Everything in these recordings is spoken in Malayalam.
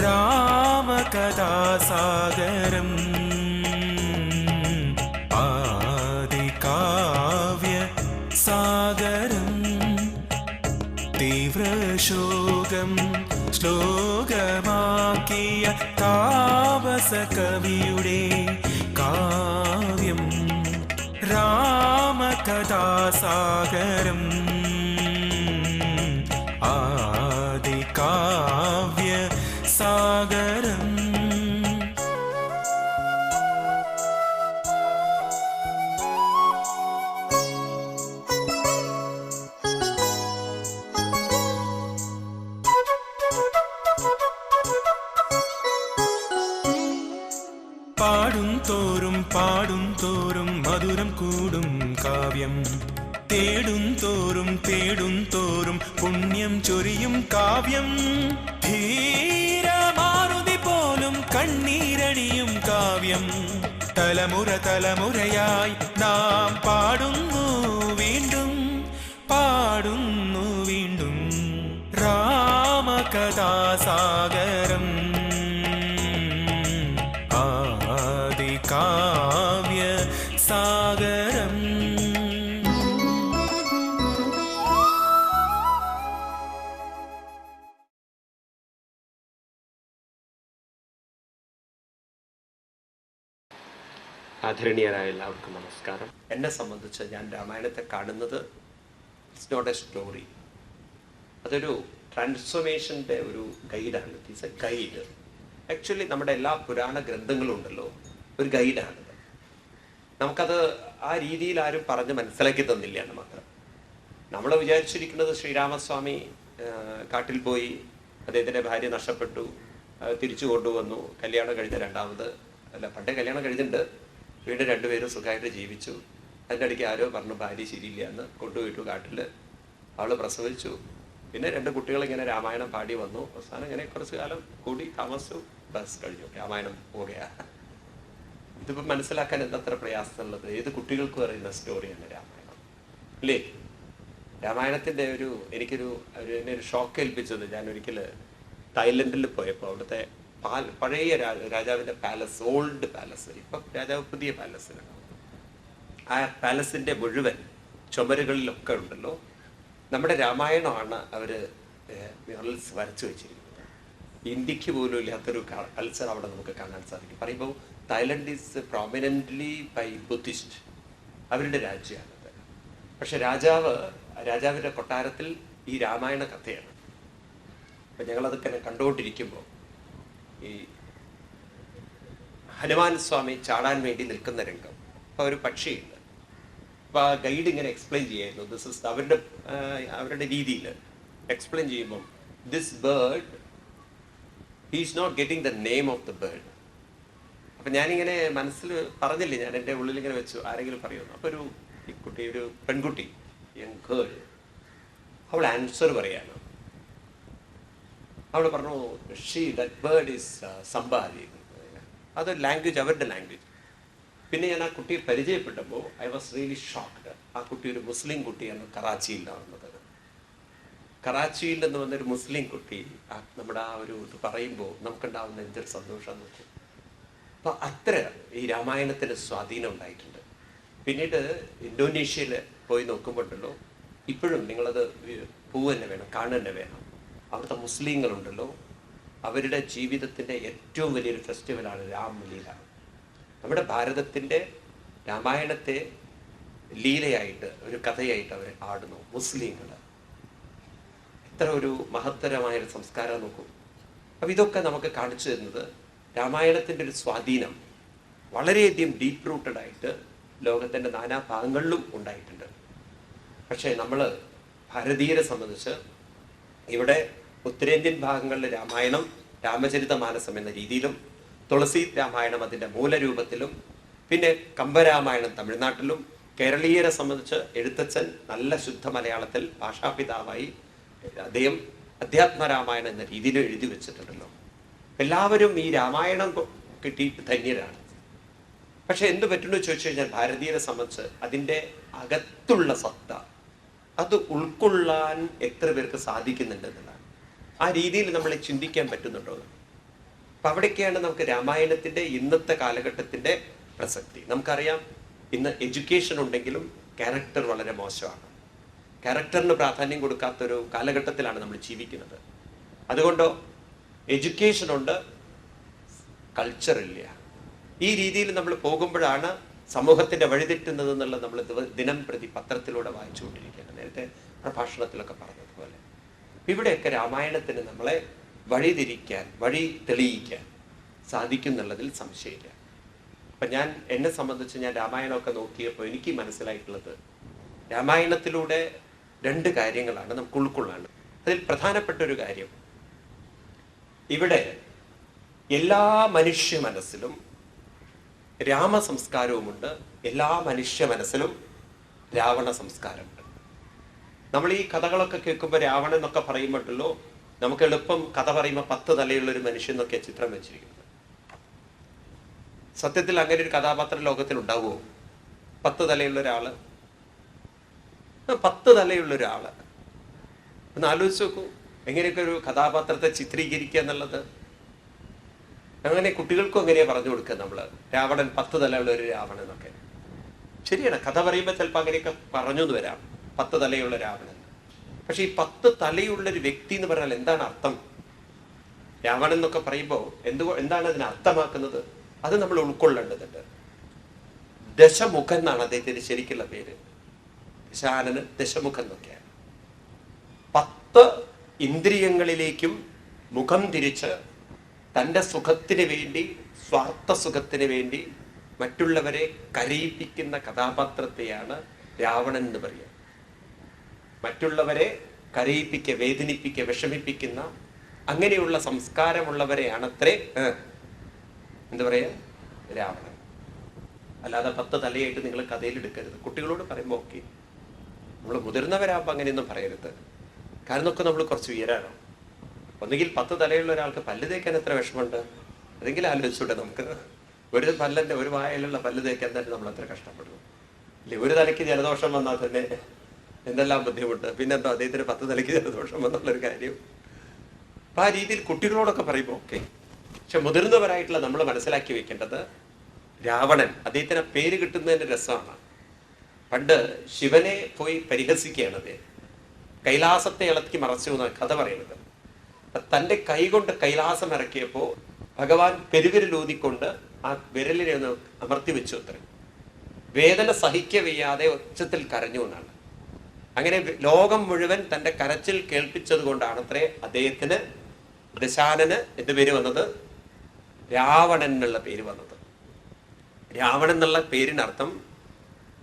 രാമകഥാസാഗരം ആദികാവ്യ സാഗരം തീവ്രശോകം ശ്ലോകമാക്കിയ താപസകവിയുടെ കാവ്യം രാമകഥാസാഗരം ആദികാവ്യ സാഗരം. പാടും തോറും മധുരം കൂടും കാവ്യം, തേടും തോറും പുണ്യം ചൊരിയും കാവ്യം, ധീരമാരുതി പോലും കണ്ണീരണിയും കാവ്യം. തലമുറയായി നാം പാടുന്നു വീണ്ടും രാമകഥാസാഗരം ആദികാവ്യ സാഗരം. ആദരണീയരായ എല്ലാവർക്കും നമസ്കാരം. എന്നെ സംബന്ധിച്ച് ഞാൻ രാമായണത്തെ കാണുന്നത് ഇറ്റ്സ് നോട്ട് എ സ്റ്റോറി, അതൊരു ട്രാൻസ്ഫോർമേഷൻ്റെ ഒരു ഗൈഡാണ്. It's a guide. ആക്ച്വലി നമ്മുടെ എല്ലാ പുരാണ ഗ്രന്ഥങ്ങളും ഉണ്ടല്ലോ, ഒരു ഗൈഡാണിത്. നമുക്കത് ആ രീതിയിൽ ആരും പറഞ്ഞ് മനസ്സിലാക്കി തന്നില്ല എന്ന് മാത്രം. നമ്മൾ വിചാരിച്ചിരിക്കുന്നത് ശ്രീരാമസ്വാമി കാട്ടിൽ പോയി, അദ്ദേഹത്തിൻ്റെ ഭാര്യ നഷ്ടപ്പെട്ടു, തിരിച്ചു കൊണ്ടുവന്നു, കല്യാണം കഴിഞ്ഞ പണ്ടേ കല്യാണം കഴിഞ്ഞിട്ടുണ്ട്, വീണ്ടും രണ്ടുപേരും സുഖമായിട്ട് ജീവിച്ചു. അതിൻ്റെ ഇടയ്ക്ക് ആരോ പറഞ്ഞു ഭാര്യ ശരിയില്ല എന്ന് കൊണ്ടുപോയിട്ടു കാട്ടിൽ. അവൾ പ്രസവിച്ചു, പിന്നെ 2 കുട്ടികളിങ്ങനെ രാമായണം പാടി വന്നു. അവസാനം ഇങ്ങനെ കുറച്ച് കാലം കൂടി താമസിച്ചു, ബസ് കഴിഞ്ഞു, രാമായണം പോവുകയാണ്. ഇതിപ്പോൾ മനസ്സിലാക്കാൻ എന്തത്ര പ്രയാസമുള്ളത്? ഏത് കുട്ടികൾക്കും അറിയുന്ന സ്റ്റോറിയാണ് രാമായണം അല്ലേ? രാമായണത്തിൻ്റെ എനിക്കൊരു ഷോക്ക് ഏൽപ്പിച്ചത്, ഞാൻ ഒരിക്കൽ തായ്ലൻഡിൽ പോയപ്പോൾ അവിടുത്തെ പഴയ രാജാവിൻ്റെ പാലസ്, ഓൾഡ് പാലസ്, ഇപ്പം രാജാവ് പുതിയ പാലസിലാണ്. ആ പാലസിൻ്റെ മുഴുവൻ ചുമരുകളിലൊക്കെ ഉണ്ടല്ലോ നമ്മുടെ രാമായണമാണ് അവർ മ്യൂറൽസ് വരച്ചു വെച്ചിരിക്കുന്നത്. ഇന്ത്യക്ക് പോലും ഇല്ലാത്തൊരു കൾച്ചർ അവിടെ നമുക്ക് കാണാൻ സാധിക്കും. പറയുമ്പോൾ തായ്ലൻഡ് ഈസ് പ്രോമിനൻ്റ്ലി ബൈ ബുദ്ധിസ്റ്റ്, അവരുടെ രാജ്യമാണത്. പക്ഷെ രാജാവിൻ്റെ കൊട്ടാരത്തിൽ ഈ രാമായണ കഥയാണ്. അപ്പം ഞങ്ങളതൊക്കെ കണ്ടുകൊണ്ടിരിക്കുമ്പോൾ ഈ ഹനുമാൻ സ്വാമി ചാടാൻ വേണ്ടി നിൽക്കുന്ന രംഗം, അപ്പോൾ ഒരു പക്ഷിയുണ്ട്. അപ്പോൾ ആ ഗൈഡ് ഇങ്ങനെ എക്സ്പ്ലെയിൻ ചെയ്യായിരുന്നു. ദിസ് ഇസ് അവരുടെ രീതിയിൽ എക്സ്പ്ലെയിൻ ചെയ്യുമ്പം this bird he is not getting the name of the bird. അപ്പം ഞാനിങ്ങനെ മനസ്സിൽ പറഞ്ഞില്ലേ, ഞാൻ എൻ്റെ ഉള്ളിലിങ്ങനെ വെച്ചു, ആരെങ്കിലും പറയുന്നു. അപ്പോൾ ഒരു പെൺകുട്ടി, യങ് ഗേൾ, അവൾ ആൻസർ പറയാണ്. അവൾ പറഞ്ഞു ദാറ്റ് ബേർഡ് ഈസ് സമ്പാദി. അത് ലാംഗ്വേജ്, അവരുടെ ലാംഗ്വേജ്. പിന്നെ ഞാൻ ആ കുട്ടിയെ പരിചയപ്പെട്ടപ്പോൾ ഐ വാസ് റിയലി ഷോക്ക്ഡ്. ആ കുട്ടി ഒരു മുസ്ലിം കുട്ടിയാണ്, കറാച്ചിയിലാണ് വന്നത്. കറാച്ചിയിൽ നിന്ന് വന്നൊരു മുസ്ലിം കുട്ടി നമ്മുടെ ആ ഒരു ഇത് പറയുമ്പോൾ നമുക്കുണ്ടാവുന്ന എന്തൊരു സന്തോഷം നോക്കും. അപ്പോൾ അത്ര ഈ രാമായണത്തിന് സ്വാധീനം ഉണ്ടായിട്ടുണ്ട്. പിന്നീട് ഇന്തോനേഷ്യയിൽ പോയി നോക്കുമ്പോഴല്ലോ ഇപ്പോഴും നിങ്ങളത് തന്നെ വേണം, കാണുക വേണം. അവിടുത്തെ മുസ്ലിങ്ങളുണ്ടല്ലോ, അവരുടെ ജീവിതത്തിൻ്റെ ഏറ്റവും വലിയൊരു ഫെസ്റ്റിവലാണ് രാംലീല. നമ്മുടെ ഭാരതത്തിൻ്റെ രാമായണത്തെ ലീലയായിട്ട്, ഒരു കഥയായിട്ട് അവർ ആടുന്നു മുസ്ലിങ്ങൾ. എത്ര ഒരു മഹത്തരമായൊരു സംസ്കാരം നോക്കൂ. അപ്പം ഇതൊക്കെ നമുക്ക് കാണിച്ചു തരുന്നത് രാമായണത്തിൻ്റെ ഒരു സ്വാധീനം വളരെയധികം ഡീപ്പ് റൂട്ടഡ് ആയിട്ട് ലോകത്തിൻ്റെ നാനാഭാഗങ്ങളിലും ഉണ്ടായിട്ടുണ്ട്. പക്ഷേ നമ്മൾ ഭാരതീയരെ സംബന്ധിച്ച് ഇവിടെ ഉത്തരേന്ത്യൻ ഭാഗങ്ങളിലെ രാമായണം രാമചരിതമാനസം എന്ന രീതിയിലും, തുളസി രാമായണം അതിൻ്റെ മൂലരൂപത്തിലും, പിന്നെ കമ്പരാമായണം തമിഴ്നാട്ടിലും, കേരളീയരെ സംബന്ധിച്ച് എഴുത്തച്ഛൻ നല്ല ശുദ്ധ മലയാളത്തിൽ ഭാഷാപിതാവായി അദ്ദേഹം അധ്യാത്മരാമായണം എന്ന രീതിയിൽ എഴുതി വെച്ചിട്ടുണ്ടല്ലോ. എല്ലാവരും ഈ രാമായണം കിട്ടിയിട്ട് ധന്യരാണ്. പക്ഷെ എന്ത് പറ്റുന്നു ചോദിച്ചു കഴിഞ്ഞാൽ ഭാരതീയരെ സംബന്ധിച്ച് അതിൻ്റെ അകത്തുള്ള സത്ത അത് ഉൾക്കൊള്ളാൻ എത്ര പേർക്ക് സാധിക്കുന്നുണ്ടെന്നുള്ളതാണ്. ആ രീതിയിൽ നമ്മളെ ചിന്തിക്കാൻ പറ്റുന്നുണ്ടോ? അപ്പം അവിടേക്കാണ് നമുക്ക് രാമായണത്തിൻ്റെ ഇന്നത്തെ കാലഘട്ടത്തിൻ്റെ പ്രസക്തി. നമുക്കറിയാം, ഇന്ന് എഡ്യൂക്കേഷൻ ഉണ്ടെങ്കിലും ക്യാരക്ടർ വളരെ മോശമാണ്. ക്യാരക്ടറിന് പ്രാധാന്യം കൊടുക്കാത്തൊരു കാലഘട്ടത്തിലാണ് നമ്മൾ ജീവിക്കുന്നത്. അതുകൊണ്ടോ എഡ്യൂക്കേഷനുണ്ട്, കൾച്ചറില്ല. ഈ രീതിയിൽ നമ്മൾ പോകുമ്പോഴാണ് സമൂഹത്തിൻ്റെ വഴിതെറ്റുന്നത് എന്നുള്ളത് നമ്മൾ ദിനം പ്രതി പത്രത്തിലൂടെ വായിച്ചുകൊണ്ടിരിക്കുകയാണ്. നേരത്തെ പ്രഭാഷണത്തിലൊക്കെ പറഞ്ഞതുപോലെ ഇവിടെയൊക്കെ രാമായണത്തിന് നമ്മളെ വഴി തെളിയിക്കാൻ സാധിക്കും എന്നുള്ളതിൽ സംശയമില്ല. അപ്പം എന്നെ സംബന്ധിച്ച് ഞാൻ രാമായണമൊക്കെ നോക്കിയപ്പോൾ എനിക്ക് മനസ്സിലായിട്ടുള്ളത്, രാമായണത്തിലൂടെ 2 കാര്യങ്ങളാണ് നമുക്ക് ഉൾക്കൊള്ളാണ്. അതിൽ പ്രധാനപ്പെട്ട ഒരു കാര്യം, ഇവിടെ എല്ലാ മനുഷ്യ മനസ്സിലും രാമസംസ്കാരവുമുണ്ട്, എല്ലാ മനുഷ്യ മനസ്സിലും രാവണ സംസ്കാരമുണ്ട്. നമ്മൾ ഈ കഥകളൊക്കെ കേൾക്കുമ്പോൾ രാവണൻ എന്നൊക്കെ പറയുമ്പോഴല്ലോ നമുക്ക് എളുപ്പം കഥ പറയുമ്പോൾ 10 തലയുള്ളൊരു മനുഷ്യൻ എന്നൊക്കെ ചിത്രം വെച്ചിരിക്കുന്നത്. സത്യത്തിൽ അങ്ങനെ ഒരു കഥാപാത്രം ലോകത്തിൽ ഉണ്ടാവുമോ? 10 തലയുള്ള ഒരാള്, 10 തലയുള്ള ഒരാള്. ഒന്ന് ആലോചിച്ച് നോക്കൂ, എങ്ങനെയൊക്കെ ഒരു കഥാപാത്രത്തെ ചിത്രീകരിക്കുക എന്നുള്ളത്. അങ്ങനെ കുട്ടികൾക്കും എങ്ങനെയാ പറഞ്ഞു കൊടുക്കുക നമ്മൾ, രാവണൻ 10 തലയുള്ള ഒരു രാവണൻ എന്നൊക്കെ. ശരിയാണ്, കഥ പറയുമ്പോൾ ചിലപ്പോൾ അങ്ങനെയൊക്കെ പറഞ്ഞു എന്ന് വരാം, 10 തലയുള്ള രാവണൻ. പക്ഷെ ഈ 10 തലയുള്ളൊരു വ്യക്തി എന്ന് പറഞ്ഞാൽ എന്താണ് അർത്ഥം? രാവണൻ എന്നൊക്കെ പറയുമ്പോൾ എന്താണ് അതിന് അർത്ഥമാക്കുന്നത്? അത് നമ്മൾ ഉൾക്കൊള്ളേണ്ടതുണ്ട്. ദശമുഖൻ എന്നാണ് അദ്ദേഹത്തിന് ശരിക്കുള്ള പേര്. ദശാനന് ദശമുഖൻ എന്നൊക്കെയാണ്. 10 ഇന്ദ്രിയങ്ങളിലേക്കും മുഖം തിരിച്ച് തൻ്റെ സുഖത്തിന് വേണ്ടി, സ്വാർത്ഥ സുഖത്തിന് വേണ്ടി മറ്റുള്ളവരെ കരയിപ്പിക്കുന്ന കഥാപാത്രത്തെയാണ് രാവണൻ എന്ന് പറയുക. മറ്റുള്ളവരെ കരയിപ്പിക്കുക, വേദനിപ്പിക്കുക, വിഷമിപ്പിക്കുന്ന അങ്ങനെയുള്ള സംസ്കാരമുള്ളവരെയാണത്രേ എന്താ പറയുക, രാവണൻ. അല്ലാതെ 10 തലയായിട്ട് നിങ്ങൾ കഥയിൽ എടുക്കരുത്. കുട്ടികളോട് പറയുമ്പോൾ ഓക്കെ, നമ്മൾ മുതിർന്നവരാകുമ്പോൾ അങ്ങനെയൊന്നും പറയരുത്. കാരണം ഒക്കെ നമ്മൾ കുറച്ച് ഉയരാണ്. ഒന്നുകിൽ 10 തലയുള്ള ഒരാൾക്ക് പല്ല് തേക്കാൻ എത്ര വിഷമമുണ്ട്, അതെങ്കിലും ആലോചിച്ചൂടെ നമുക്ക്. ഒരു വായലുള്ള പല്ല് തേക്കാൻ തന്നെ നമ്മൾ എത്ര കഷ്ടപ്പെടുന്നു ഇല്ലേ? ഒരു തലയ്ക്ക് ജലദോഷം വന്നാൽ തന്നെ എന്തെല്ലാം ബുദ്ധിമുട്ട്. പിന്നെന്തോ അദ്ദേഹത്തിന് 10 തലയ്ക്ക് ജലദോഷം എന്നുള്ളൊരു കാര്യം. അപ്പം ആ രീതിയിൽ കുട്ടികളോടൊക്കെ പറയുമ്പോൾ ഓക്കെ. പക്ഷെ മുതിർന്നവരായിട്ടുള്ള നമ്മൾ മനസ്സിലാക്കി വെക്കേണ്ടത്, രാവണൻ അദ്ദേഹത്തിന് പേര് കിട്ടുന്നതിൻ്റെ രസമാണ്. പണ്ട് ശിവനെ പോയി പരിഹസിക്കുകയാണ് അദ്ദേഹം. കൈലാസത്തെ ഇളക്കി മറച്ചു എന്നാണ് കഥ പറയുന്നത്. തൻ്റെ കൈ കൊണ്ട് കൈലാസം ഇറക്കിയപ്പോൾ ഭഗവാൻ പെരുവിരലൂതിക്കൊണ്ട് ആ വിരലിനെ ഒന്ന് അമർത്തി വെച്ചു അത്രേ. വേദന സഹിക്കവയ്യാതെ ഒച്ചത്തിൽ കരഞ്ഞു എന്നാണ്. അങ്ങനെ ലോകം മുഴുവൻ തൻ്റെ കരച്ചിൽ കേൾപ്പിച്ചത് കൊണ്ടാണ് അത്രേ അദ്ദേഹത്തിന് ദശാനന് എന്ത് പേര് വന്നത്? രാവണൻ എന്നുള്ള പേര് വന്നത്. രാവണൻ എന്നുള്ള പേരിനർത്ഥം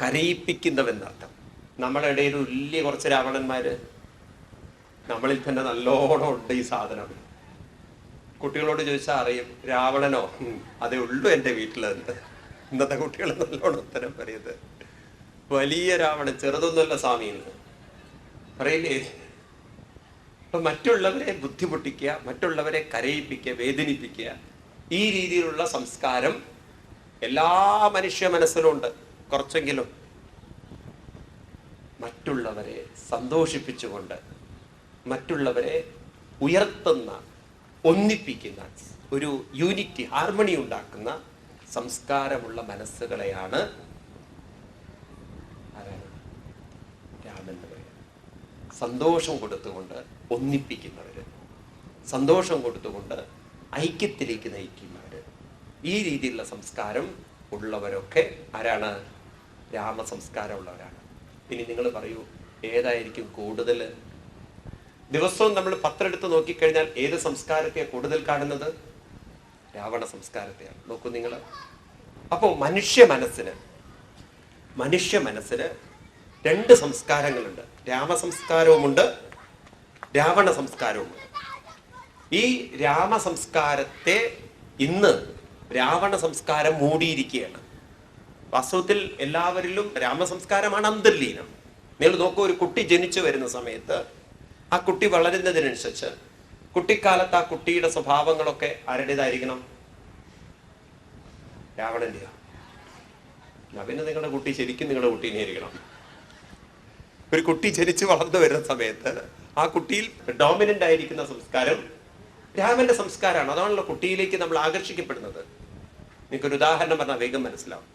കരയിപ്പിക്കുന്നവെന്നർത്ഥം. നമ്മുടെ ഇടയിൽ വലിയ കുറച്ച് രാവണന്മാര്, നമ്മളിൽ തന്നെ നല്ലോണം ഉണ്ട് ഈ സാധനം. കുട്ടികളോട് ചോദിച്ചാൽ അറിയും, രാവണനോ അതേ ഉള്ളൂ എൻ്റെ വീട്ടിലെന്ന്. ഇന്നത്തെ കുട്ടികൾ നല്ലോണം ഉത്തരം പറയുന്നത്. വലിയ രാവണൻ, ചെറുതൊന്നുമല്ല സ്വാമി എന്ന് പറയില്ലേ. അപ്പൊ മറ്റുള്ളവരെ ബുദ്ധിമുട്ടിക്കുക, മറ്റുള്ളവരെ കരയിപ്പിക്കുക, വേദനിപ്പിക്കുക, ഈ രീതിയിലുള്ള സംസ്കാരം എല്ലാ മനുഷ്യ മനസ്സിലുണ്ട്. കുറച്ചെങ്കിലും മറ്റുള്ളവരെ സന്തോഷിപ്പിച്ചുകൊണ്ട്, മറ്റുള്ളവരെ ഉയർത്തുന്ന, ഒന്നിപ്പിക്കുന്ന, ഒരു യൂണിറ്റി, ഹാർമണി ഉണ്ടാക്കുന്ന സംസ്കാരമുള്ള മനസ്സുകളെയാണ് രാമൻ എന്ന് പറയുന്നത്. സന്തോഷം കൊടുത്തുകൊണ്ട് ഒന്നിപ്പിക്കുന്നവര്, സന്തോഷം കൊടുത്തുകൊണ്ട് ഐക്യത്തിലേക്ക് നയിക്കുന്നവര്, ഈ രീതിയിലുള്ള സംസ്കാരം ഉള്ളവരൊക്കെ ആരാണ്? രാമസംസ്കാരമുള്ളവരാണ്. ഇനി നിങ്ങൾ പറയൂ, ഏതായിരിക്കും കൂടുതൽ? ദിവസവും നമ്മൾ പത്രം എടുത്ത് നോക്കിക്കഴിഞ്ഞാൽ ഏത് സംസ്കാരത്തെയാണ് കൂടുതൽ കാണുന്നത്? രാവണ സംസ്കാരത്തെയാണ്. നോക്കൂ നിങ്ങൾ. അപ്പോൾ മനുഷ്യ മനസ്സിന് 2 സംസ്കാരങ്ങളുണ്ട്. രാമസംസ്കാരവുമുണ്ട്, രാവണ സംസ്കാരവുമുണ്ട്. ഈ രാമസംസ്കാരത്തെ ഇന്ന് രാവണ സംസ്കാരം മൂടിയിരിക്കുകയാണ്. വാസ്തവത്തിൽ എല്ലാവരിലും രാമസംസ്കാരമാണ് അന്തർലീനം. നിങ്ങൾ നോക്കൂ, ഒരു കുട്ടി ജനിച്ചു വരുന്ന സമയത്ത് ആ കുട്ടി വളരുന്നതിനനുസരിച്ച് കുട്ടിക്കാലത്ത് ആ കുട്ടിയുടെ സ്വഭാവങ്ങളൊക്കെ ആരുടേതായിരിക്കണം? രാവണന്റെയോ? പിന്നെ നിങ്ങളുടെ കുട്ടി ശരിക്കും നിങ്ങളുടെ കുട്ടീനെ ആയിരിക്കണം. ഒരു കുട്ടി ജനിച്ച് വളർന്നു വരുന്ന സമയത്ത് ആ കുട്ടിയിൽ ഡോമിനന്റ് ആയിരിക്കുന്ന സംസ്കാരം രാമന്റെ സംസ്കാരമാണ്. അതാണല്ലോ കുട്ടിയിലേക്ക് നമ്മൾ ആകർഷിക്കപ്പെടുന്നത്. നിങ്ങൾക്കൊരു ഉദാഹരണം പറഞ്ഞാൽ വേഗം മനസ്സിലാവും.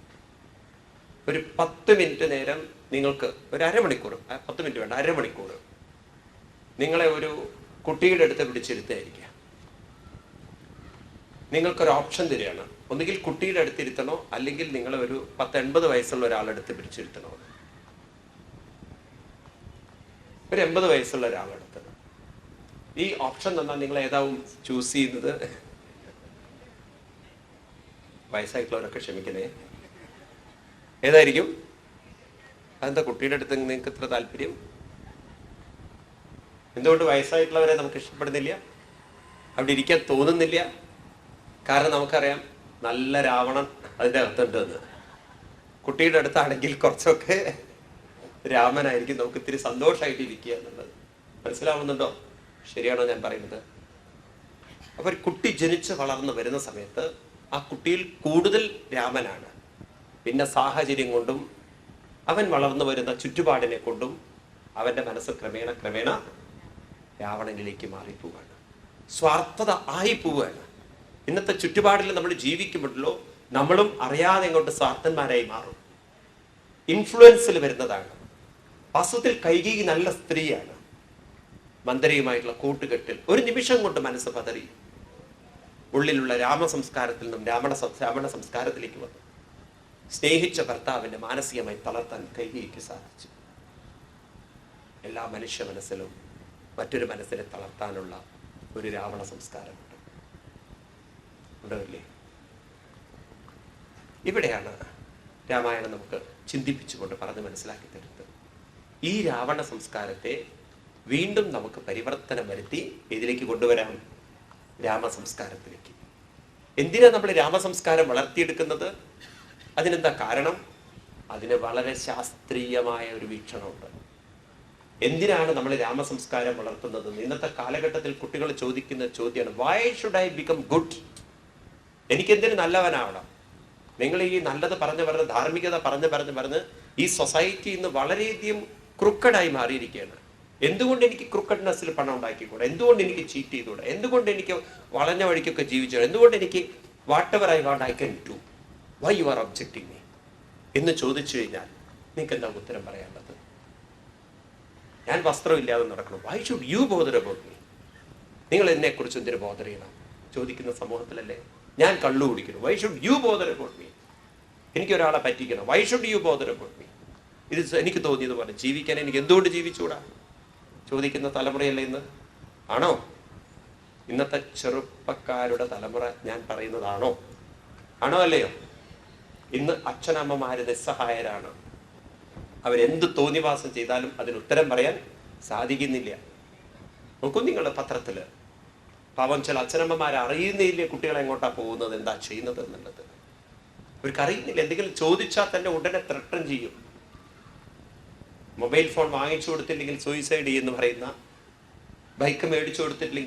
ഒരു 10 മിനിറ്റ് നേരം നിങ്ങൾക്ക്, ഒരു അരമണിക്കൂർ, 10 മിനിറ്റ് വേണ്ട, അരമണിക്കൂർ നിങ്ങളെ ഒരു കുട്ടിയുടെ അടുത്ത് പിടിച്ചിരുത്തായിരിക്കുക. നിങ്ങൾക്കൊരു ഓപ്ഷൻ തരികയാണ്. ഒന്നുകിൽ കുട്ടിയുടെ അടുത്തിരുത്തണോ, അല്ലെങ്കിൽ നിങ്ങളെ ഒരു 80 വയസ്സുള്ള ഒരാളെടുത്ത് പിടിച്ചിരുത്തണോ. ഒരു 80 വയസ്സുള്ള ഒരാളെടുത്ത്. ഈ ഓപ്ഷൻ തന്നാൽ നിങ്ങൾ ഏതാവും ചൂസ് ചെയ്യുന്നത്? വയസ്സായിട്ടുള്ളവരൊക്കെ ക്ഷമിക്കണേ, ഏതായിരിക്കും? അതെന്താ കുട്ടിയുടെ അടുത്ത് നിങ്ങൾക്ക് ഇത്ര താല്പര്യം? എന്തുകൊണ്ട് വയസ്സായിട്ടുള്ളവരെ നമുക്ക് ഇഷ്ടപ്പെടുന്നില്ല, അവിടെ ഇരിക്കാൻ തോന്നുന്നില്ല? കാരണം നമുക്കറിയാം നല്ല രാവണൻ അതിൻ്റെ അകത്തുണ്ടെന്ന്. കുട്ടിയുടെ അടുത്താണെങ്കിൽ കുറച്ചൊക്കെ രാമനായിരിക്കും, നമുക്ക് ഇത്തിരി സന്തോഷമായിട്ട് ഇരിക്കുക എന്നുള്ളത്. മനസ്സിലാവുന്നുണ്ടോ? ശരിയാണോ ഞാൻ പറയുന്നത്? അപ്പൊ ഒരു കുട്ടി ജനിച്ച് വളർന്നു വരുന്ന സമയത്ത് ആ കുട്ടിയിൽ കൂടുതൽ രാമനാണ്. പിന്നെ സാഹചര്യം കൊണ്ടും അവൻ വളർന്നു വരുന്ന ചുറ്റുപാടിനെ കൊണ്ടും അവന്റെ മനസ്സ് ക്രമേണ ക്രമേണ രാവണനിലേക്ക് മാറിപ്പോവാണ്, സ്വാർത്ഥത ആയി പോവുകയാണ്. ഇന്നത്തെ ചുറ്റുപാടിൽ നമ്മൾ ജീവിക്കുമ്പോഴല്ലോ നമ്മളും അറിയാതെ ഇങ്ങോട്ട് സ്വാർത്ഥന്മാരായി മാറും. ഇൻഫ്ലുവൻസിൽ വരുന്നതാണ്. വാസ്തവത്തിൽ കൈകേയി നല്ല സ്ത്രീയാണ്. മന്ദരയുമായിട്ടുള്ള കൂട്ടുകെട്ടിൽ ഒരു നിമിഷം കൊണ്ട് മനസ്സ് പതറി ഉള്ളിലുള്ള രാമസംസ്കാരത്തിൽ നിന്നും രാവണ സംസ്കാരത്തിലേക്ക് വന്നു. സ്നേഹിച്ച ഭർത്താവിനെ മാനസികമായി തളർത്താൻ കൈകേയിക്ക് സാധിച്ചു. എല്ലാ മനുഷ്യ മനസ്സിലും മറ്റൊരു മനസ്സിനെ തളർത്താനുള്ള ഒരു രാവണ സംസ്കാരമുണ്ട്, ഉണ്ടല്ലേ? ഇവിടെയാണ് രാമായണം നമുക്ക് ചിന്തിപ്പിച്ചുകൊണ്ട് പറഞ്ഞ് മനസ്സിലാക്കി തരുന്നത്. ഈ രാവണ സംസ്കാരത്തെ വീണ്ടും നമുക്ക് പരിവർത്തനം വരുത്തി ഇതിലേക്ക് കൊണ്ടുവരാം, രാമസംസ്കാരത്തിലേക്ക്. എന്തിനാ നമ്മൾ രാമസംസ്കാരം വളർത്തിയെടുക്കുന്നത്? അതിനെന്താ കാരണം? അതിന് വളരെ ശാസ്ത്രീയമായ ഒരു വീക്ഷണമുണ്ട്. എന്തിനാണ് നമ്മൾ രാമസംസ്കാരം വളർത്തുന്നത്? ഇന്നത്തെ കാലഘട്ടത്തിൽ കുട്ടികൾ ചോദിക്കുന്ന ചോദ്യമാണ്, why should I become good? എനിക്കെന്തിനു നല്ലവനാവണം? നിങ്ങൾ ഈ നല്ലത് പറഞ്ഞ് ധാർമ്മികത പറഞ്ഞ് ഈ സൊസൈറ്റി ഇന്ന് വളരെയധികം ക്രുക്കഡായി മാറിയിരിക്കുകയാണ്. എന്തുകൊണ്ട് എനിക്ക് ക്രുക്കഡ്നെസ്സിൽ പണം ഉണ്ടാക്കിക്കൂടാ? എന്തുകൊണ്ട് എനിക്ക് ചീറ്റ് ചെയ്തുകൂടാ? എന്തുകൊണ്ട് എനിക്ക് വളഞ്ഞ വഴിക്കൊക്കെ ജീവിച്ചു? എന്തുകൊണ്ട് എനിക്ക് whatever I want I can do? Why you are objecting me എന്ന് ചോദിച്ചു കഴിഞ്ഞാൽ നിങ്ങൾക്ക് എന്താ ഉത്തരം പറയാനുള്ളത്? ഞാൻ വസ്ത്രമില്ലാതെ നടക്കണം, Y should you bother about me? നിങ്ങൾ എന്നെക്കുറിച്ച് എന്തിനു ബോദർ ചെയ്യണം ചോദിക്കുന്ന സമൂഹത്തിലല്ലേ? ഞാൻ കള്ളു കുടിക്കുന്നു, why should you bother about me? എനിക്ക് ഒരാളെ പറ്റിക്കണം, why should you bother about me? ഇത് എനിക്ക് തോന്നിയതുപോലെ ജീവിക്കാൻ എനിക്ക് എന്തുകൊണ്ട് ജീവിച്ചുകൂടാ ചോദിക്കുന്ന തലമുറയല്ലേ ഇന്ന്? ആണോ? ഇന്നത്തെ ചെറുപ്പക്കാരുടെ തലമുറ ഞാൻ പറയുന്നതാണോ? ആണോ അല്ലയോ? ഇന്ന് അച്ഛനമ്മമാര് നിസ്സഹായരാണ്. അവരെന്ത് തോന്നിവാസം ചെയ്താലും അതിന് ഉത്തരം പറയാൻ സാധിക്കുന്നില്ല. നോക്കൂ നിങ്ങൾ പത്രത്തില്, പാവം ചില അച്ഛനമ്മമാർ അറിയുന്നില്ലേ കുട്ടികളെ എങ്ങോട്ടാ പോകുന്നത്, എന്താ ചെയ്യുന്നത് എന്നുള്ളത്. അവർക്ക് അറിയുന്നില്ല. എന്തെങ്കിലും ചോദിച്ചാൽ തന്നെ ഉടനെ ത്രട്ടൻ ചെയ്യും. മൊബൈൽ ഫോൺ വാങ്ങിച്ചു കൊടുത്തില്ലെങ്കിൽ സൂയിസൈഡ് ചെയ്യുമെന്ന് പറയുന്ന, ബൈക്ക് മേടിച്ചു കൊടുത്തിട്ടില്ലെങ്കിൽ